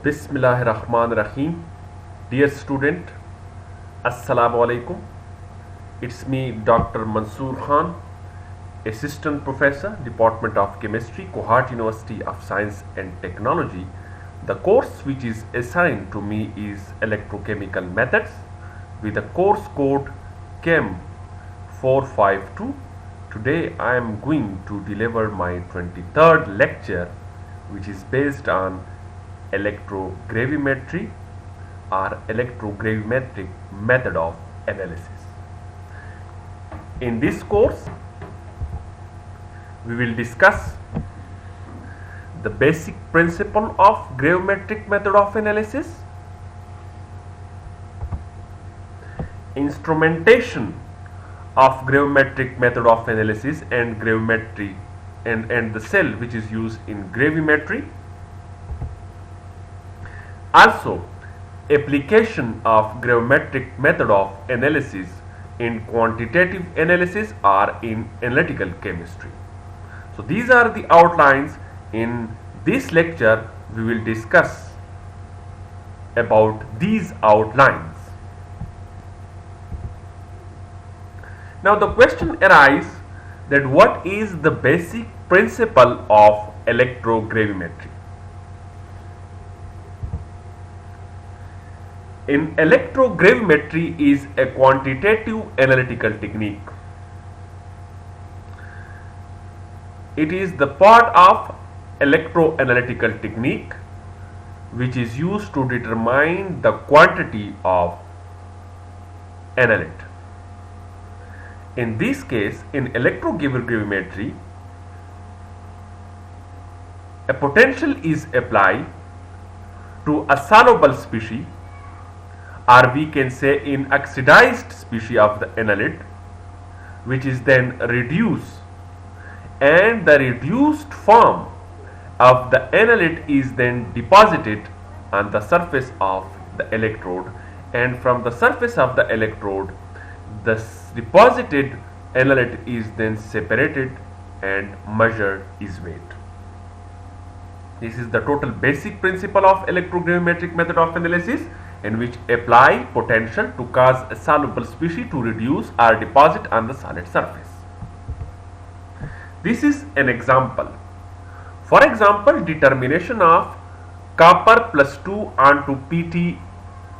Bismillahirrahmanirrahim. Dear student, Assalamu alaikum. It's me, Dr. Mansoor Khan, Assistant Professor, Department of Chemistry, Kohat University of Science and Technology. The course which is assigned to me is Electrochemical Methods with the course code Chem 452. Today I am going to deliver my 23rd lecture, which is based on electrogravimetry or electrogravimetric method of analysis. In this course, we will discuss the basic principle of gravimetric method of analysis, instrumentation of gravimetric method of analysis and gravimetry and the cell which is used in gravimetry. Also, application of gravimetric method of analysis in quantitative analysis or in analytical chemistry. So these are the outlines. In this lecture, we will discuss about these outlines. Now the question arises that what is the basic principle of electrogravimetry? In electrogravimetry is a quantitative analytical technique. It is the part of electroanalytical technique which is used to determine the quantity of analyte. In this case, in electrogravimetry, a potential is applied to a soluble species, or we can say in oxidized species of the analyte, which is then reduced, and the reduced form of the analyte is then deposited on the surface of the electrode, and from the surface of the electrode the deposited analyte is then separated and measured is weighed. This is the total basic principle of electrogravimetric method of analysis, in which apply potential to cause a soluble species to reduce or deposit on the solid surface. This is an example. For example, determination of copper plus 2 onto PT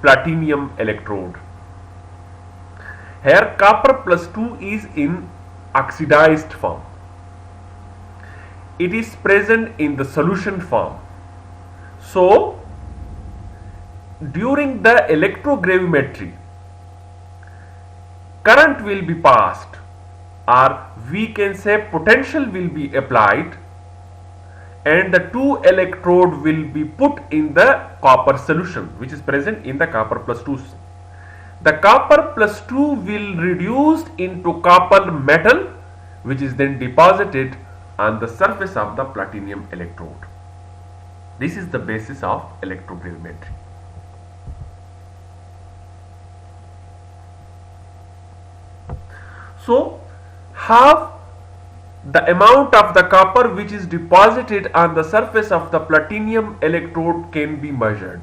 platinum electrode. Here copper plus 2 is in oxidized form. It is present in the solution form. So during the electrogravimetry, current will be passed, or we can say potential will be applied, and the two electrode will be put in the copper solution which is present in the copper plus 2. The copper plus 2 will reduced into copper metal, which is then deposited on the surface of the platinum electrode. This is the basis of electrogravimetry. So, how the amount of the copper which is deposited on the surface of the platinum electrode can be measured.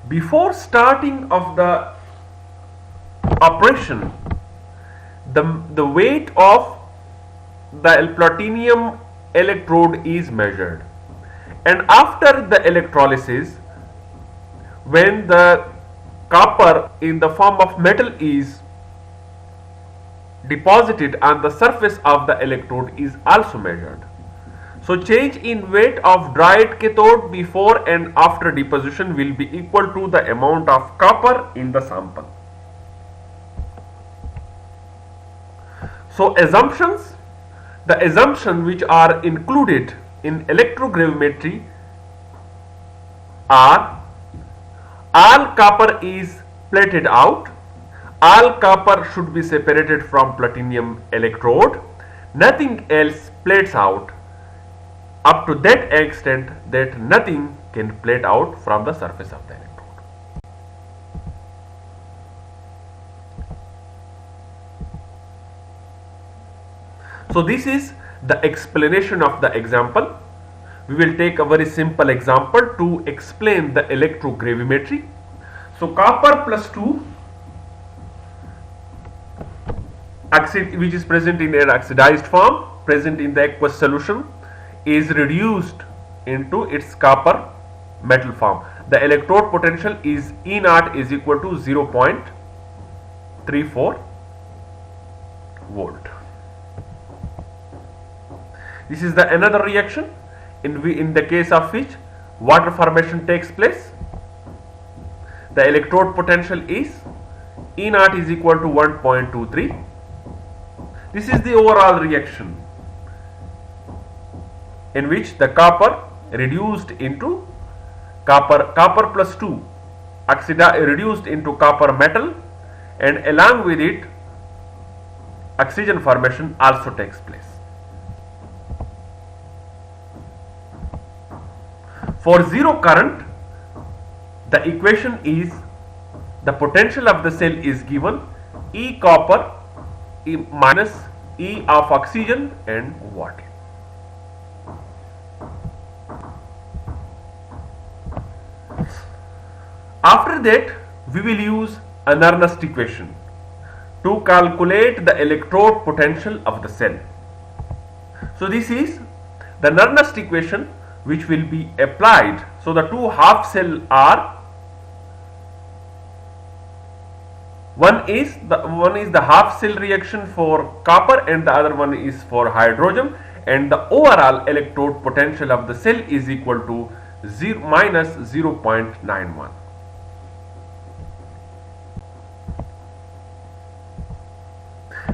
Before starting of the operation, the weight of the platinum electrode is measured, and after the electrolysis, when the copper in the form of metal is deposited on the surface of the electrode is also measured. So change in weight of dried cathode before and after deposition will be equal to the amount of copper in the sample. So assumptions, the assumptions which are included in electrogravimetry are: all copper is plated out, all copper should be separated from platinum electrode, nothing else plates out up to that extent that nothing can plate out from the surface of the electrode. So this is the explanation of the example. We will take a very simple example to explain the electrogravimetry. So copper plus 2, which is present in an oxidized form, present in the aqueous solution, is reduced into its copper metal form. The electrode potential is E naught is equal to 0.34 volt. This is the another reaction in the case of which water formation takes place. The electrode potential is E naught is equal to 1.23. This is the overall reaction in which the copper reduced into copper plus 2 reduced into copper metal, and along with it oxygen formation also takes place. For zero current, the equation is the potential of the cell is given E copper minus E of oxygen and water. After that, we will use an Nernst equation to calculate the electrode potential of the cell. So this is the Nernst equation which will be applied. So the two half cell are, one is the half cell reaction for copper and the other one is for hydrogen, and the overall electrode potential of the cell is equal to minus 0.91.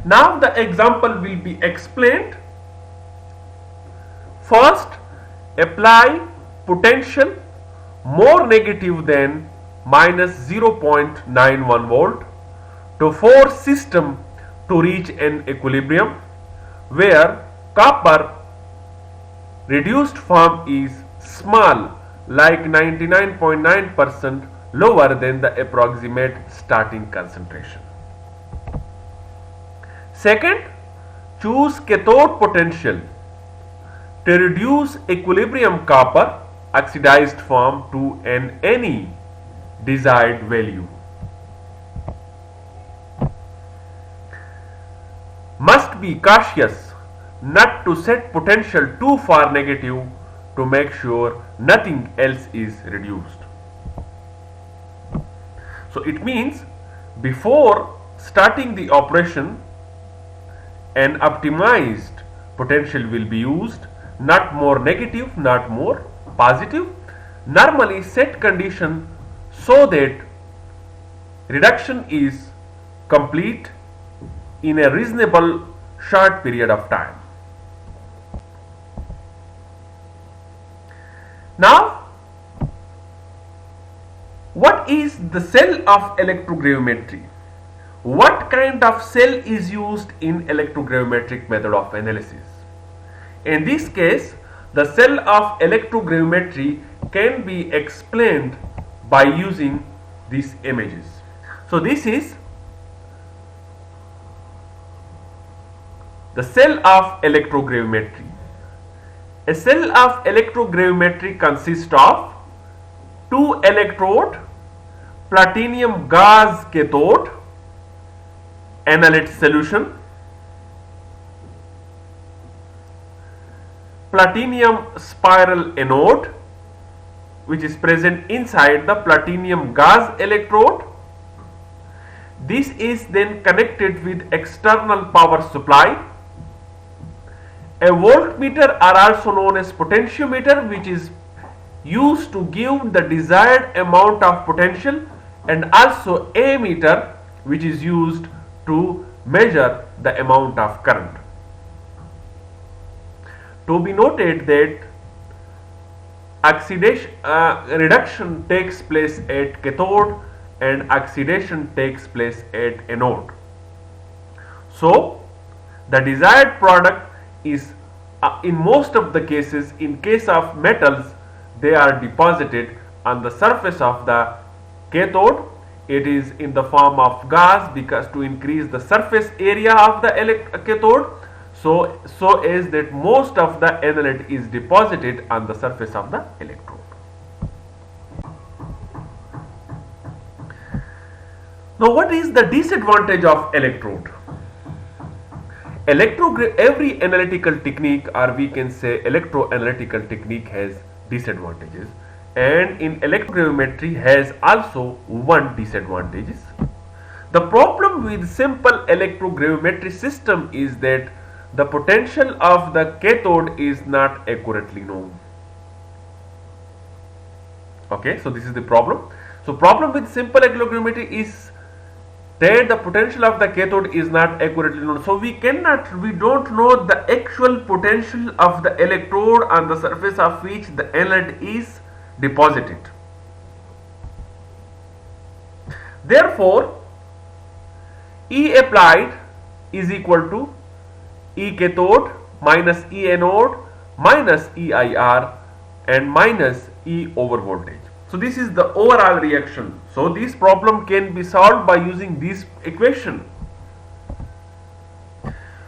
Now the example will be explained. First, apply potential more negative than minus 0.91 volt to force system to reach an equilibrium where copper reduced form is small, like 99.9% lower than the approximate starting concentration. Second, choose cathode potential to reduce equilibrium copper oxidized form to any desired value. Must be cautious not to set potential too far negative to make sure nothing else is reduced. So it means before starting the operation, an optimized potential will be used, not more negative, not more positive. Normally set condition so that reduction is complete in a reasonable short period of time. Now, what is the cell of electrogravimetry? What kind of cell is used in electrogravimetric method of analysis? In this case, the cell of electrogravimetry can be explained by using these images. So this is the cell of electrogravimetry. A cell of electrogravimetry consists of two electrode, platinum gauze cathode, analyte solution, platinum spiral anode which is present inside the platinum gauze electrode. This is then connected with external power supply. A voltmeter are also known as potentiometer, which is used to give the desired amount of potential, and also ammeter, which is used to measure the amount of current. To be noted that oxidation reduction takes place at cathode and oxidation takes place at anode. So the desired product is in most of the cases, in case of metals, they are deposited on the surface of the cathode. It is in the form of gas because to increase the surface area of the cathode. so as that most of the analyte is deposited on the surface of the electrode. Now, what is the disadvantage of electrode? Every analytical technique, or we can say electroanalytical technique, has disadvantages, and in electrogravimetry has also one disadvantage. The problem with simple electrogravimetry system is that the potential of the cathode is not accurately known. Okay, so this is the problem. So problem with simple electrogravimetry is that the potential of the cathode is not accurately known. So we don't know the actual potential of the electrode on the surface of which the analyte is deposited. Therefore, E applied is equal to E cathode minus E anode minus EIR and minus E over voltage. So this is the overall reaction. So this problem can be solved by using this equation,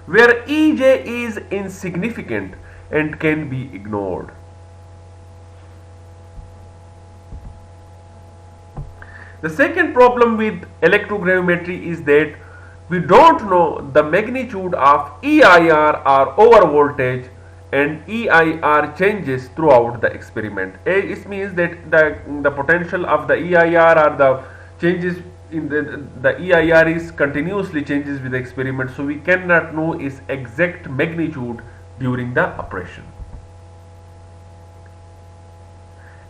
where EJ is insignificant and can be ignored. The second problem with electrogravimetry is that we don't know the magnitude of EIR or over voltage, and EIR changes throughout the experiment. It means that the potential of the EIR or the changes in the EIR is continuously changes with the experiment, so we cannot know its exact magnitude during the operation.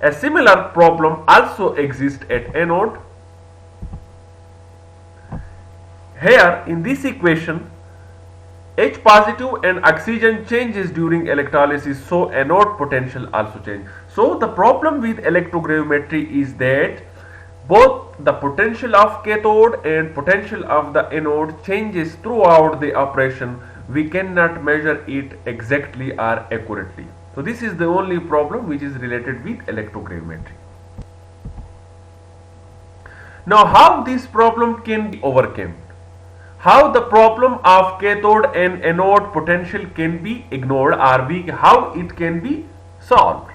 A similar problem also exists at anode. Here in this equation, H positive and oxygen changes during electrolysis, so anode potential also changes. So the problem with electrogravimetry is that both the potential of cathode and potential of the anode changes throughout the operation. We cannot measure it exactly or accurately. So this is the only problem which is related with electrogravimetry. Now, how this problem can be overcome? How the problem of cathode and anode potential can be ignored, or how it can be solved?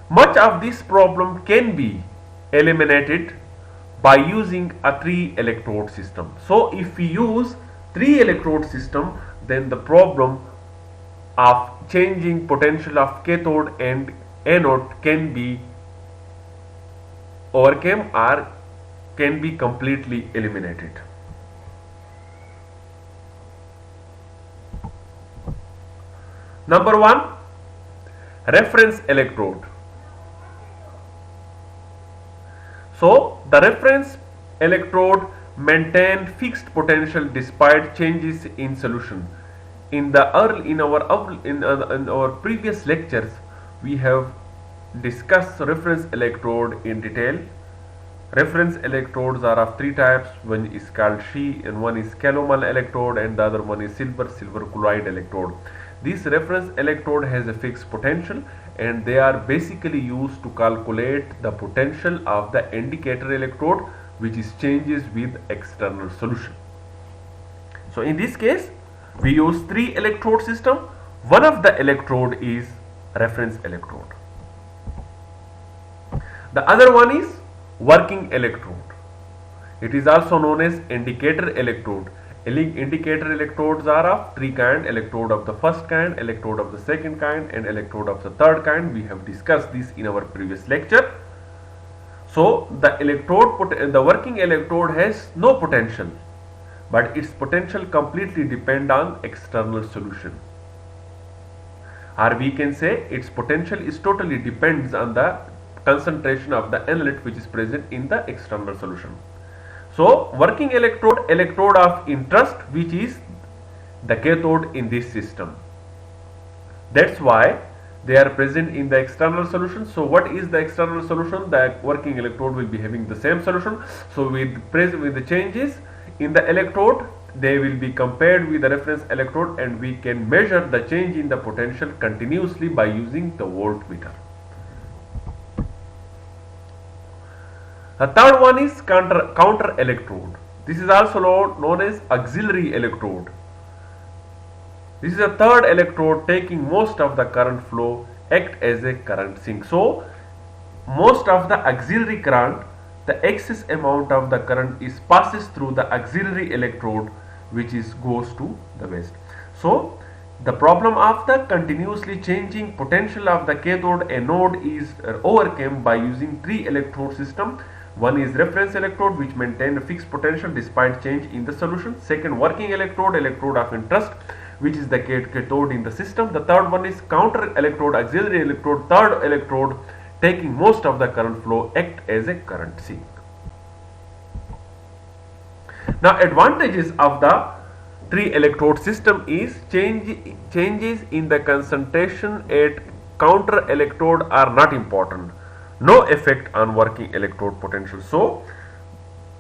Much of this problem can be eliminated by using a 3 electrode system. So if we use 3 electrode system, then the problem of changing potential of cathode and anode can be overcome or can be completely eliminated. Number 1, reference electrode. So the reference electrode maintain fixed potential despite changes in solution. In our previous lectures, we have discussed reference electrode in detail. Reference electrodes are of 3 types. One is called She, and one is calomel electrode, and the other one is silver colloid electrode. This reference electrode has a fixed potential, and they are basically used to calculate the potential of the indicator electrode, which is changes with external solution. So in this case, we use 3 electrode system. One of the electrode is reference electrode. The other one is working electrode. It is also known as indicator electrode. Indicator electrodes are of 3 kinds: electrode of the first kind, electrode of the second kind, and electrode of the third kind. We have discussed this in our previous lecture. So the working electrode has no potential, but its potential completely depends on external solution. Or we can say its potential is totally depends on the concentration of the analyte which is present in the external solution. So working electrode of interest, which is the cathode in this system. That's why they are present in the external solution. So what is the external solution? The working electrode will be having the same solution. So with the changes in the electrode, they will be compared with the reference electrode, and we can measure the change in the potential continuously by using the voltmeter. The third one is counter electrode. This is also known as auxiliary electrode. This is a third electrode taking most of the current flow, act as a current sink. So most of the auxiliary current, the excess amount of the current is passes through the auxiliary electrode, which is goes to the waste. So the problem of the continuously changing potential of the cathode anode is overcome by using three electrode system. One is reference electrode, which maintain a fixed potential despite change in the solution. Second, working electrode, electrode of interest, which is the cathode in the system. The third one is counter electrode, auxiliary electrode, third electrode taking most of the current flow, act as a current sink. Now advantages of the three electrode system is changes in the concentration at counter electrode are not important. No effect on working electrode potential. So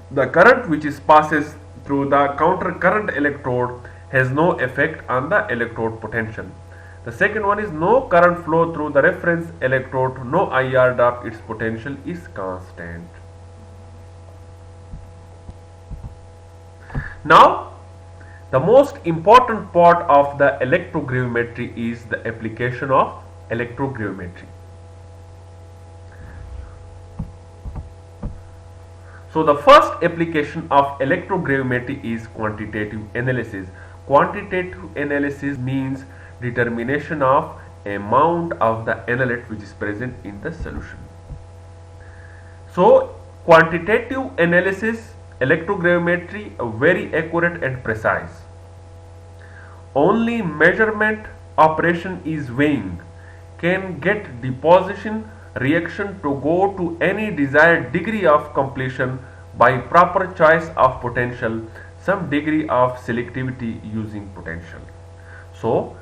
the current which is passes through the counter current electrode has no effect on the electrode potential. The second one is no current flow through the reference electrode, no IR drop, its potential is constant. Now the most important part of the electrogravimetry is the application of electrogravimetry. So the first application of electrogravimetry is quantitative analysis. Quantitative analysis means determination of amount of the analyte which is present in the solution. So quantitative analysis, electrogravimetry very accurate and precise. Only measurement operation is weighing can get deposition reaction to go to any desired degree of completion by proper choice of potential, some degree of selectivity using potential. So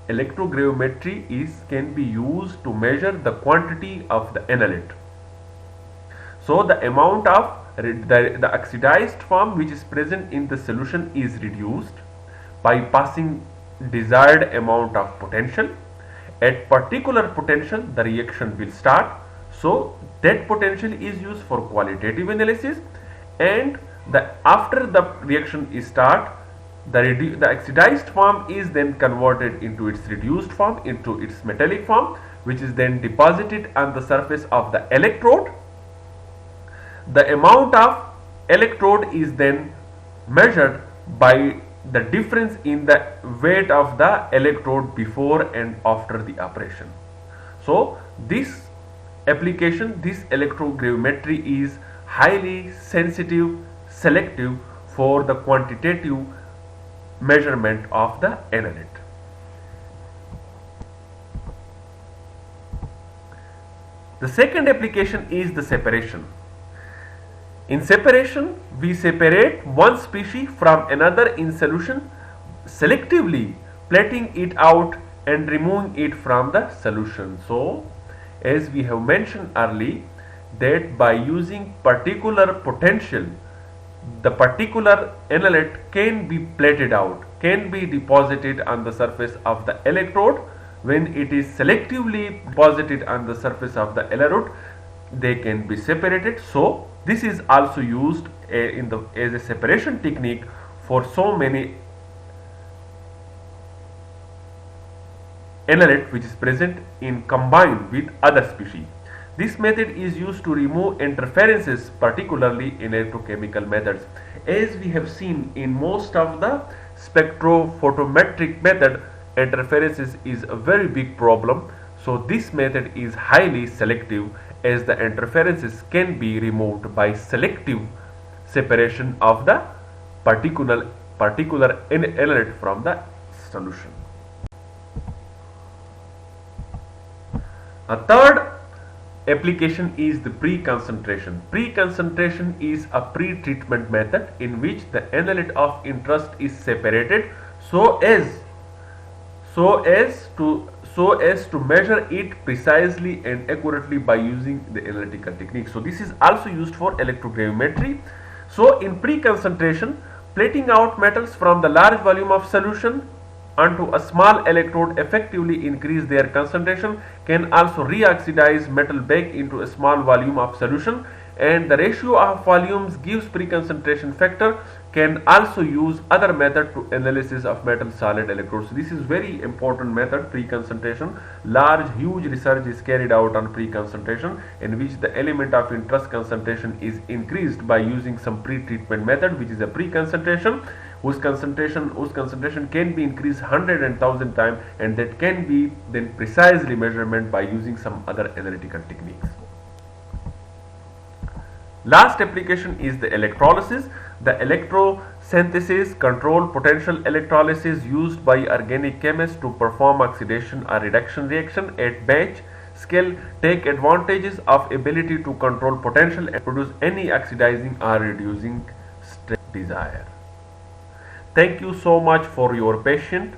electrogravimetry can be used to measure the quantity of the analyte. So the amount of the oxidized form which is present in the solution is reduced by passing desired amount of potential. At particular potential the reaction will start. So that potential is used for qualitative analysis, and after the reaction is start, the oxidized form is then converted into its reduced form, into its metallic form, which is then deposited on the surface of the electrode. The amount of electrode is then measured by the difference in the weight of the electrode before and after the operation. So this application, this electrogravimetry is highly sensitive, selective for the quantitative measurement of the analyte. The second application is the separation. In separation, we separate one species from another in solution, selectively plating it out and removing it from the solution. So as we have mentioned earlier, that by using particular potential, the particular analyte can be plated out, can be deposited on the surface of the electrode. When it is selectively deposited on the surface of the electrode, they can be separated. So this is also used as a separation technique for so many analyte which is present in combined with other species. This method is used to remove interferences, particularly in electrochemical methods. As we have seen in most of the spectrophotometric method, interferences is a very big problem. So this method is highly selective, as the interferences can be removed by selective separation of the particular analyte from the solution. A third application is the pre-concentration. Pre-concentration is a pre-treatment method in which the analyte of interest is separated so as to measure it precisely and accurately by using the analytical technique. So this is also used for electrogravimetry. So in pre-concentration, plating out metals from the large volume of solution onto a small electrode effectively increase their concentration, can also reoxidize metal back into a small volume of solution, and the ratio of volumes gives pre-concentration factor. Can also use other method to analysis of metal solid electrodes. This is very important method, pre-concentration. Large huge research is carried out on pre-concentration, in which the element of interest concentration is increased by using some pre-treatment method, which is a pre-concentration, whose concentration can be increased 100 and 1000 times, and that can be then precisely measurement by using some other analytical techniques. Last application is the electrolysis. The electrosynthesis control potential electrolysis used by organic chemists to perform oxidation or reduction reaction at batch scale take advantages of ability to control potential and produce any oxidizing or reducing state desired. Thank you so much for your patience.